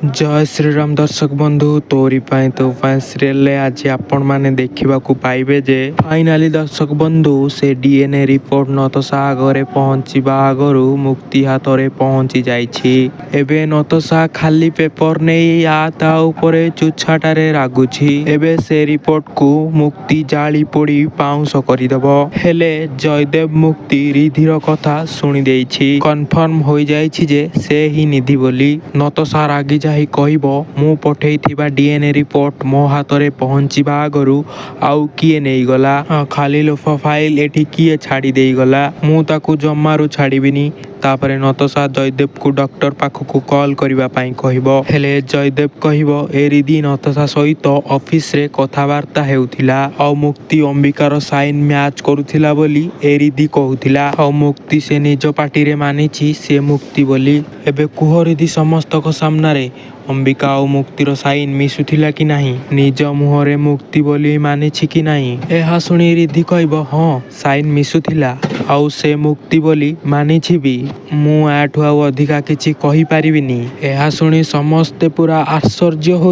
जय श्रीराम दर्शक बंधु तोरी पाई तो सीरियल आज आपण माने देखा पाइबे जे फाइनाली दर्शक बंधु से डीएनए रिपोर्ट नतसा आगे पहुंचवा आगु मुक्ति हाथ में पहुंची जाइछि। एबे नतसा खाली पेपर नहीं ता उपरे चुछाटारे रागुछि। एबे से रिपोर्ट को मुक्ति जाली पोड़ी पाउंस करदेव हेले जयदेव मुक्ति रिधिर कथा शुणी देछि। कन्फर्म हो जाइछि जे से ही निधि बोली। नतसा रागी जाही कहब मु पठेइथिबा डीएनए रिपोर्ट मो हाथ में पहुंचवा आगु आउ किए नहीं गला खाली लोफा फाइल एठी किए छाड़ी दे गला मु ताकू जमारू छाड़ीबिनी। तापरे नतसा जयदेव को डॉक्टर पाखक कॉल करबा पाई कहबो हेले जयदेव कहबो ए रिधि नतसा सहित ऑफिस रे कथावार्ता हेउथिला आ मुक्ति अंबिकार साइन मैच करुथिला बोली ए रिधि कहूथिला आ मुक्ति से निज पार्टी रे मानिछि से मुक्ति बोली। एबे कुह रिधि समस्त को सामना रे अंबिका और मुक्तिर साइन मिसुथिला कि नहीं निज मुहरे मुक्ति बोली मानिछि कि नहीं। एहा सुनी रिधि कहब हाँ साइन मिसुथिला आउ से मुक्ति बोली मानिछि भी मु आठु आउ अधिका किछि कहि परिबिनी। एहा सुनी समस्ते पूरा आश्चर्य हो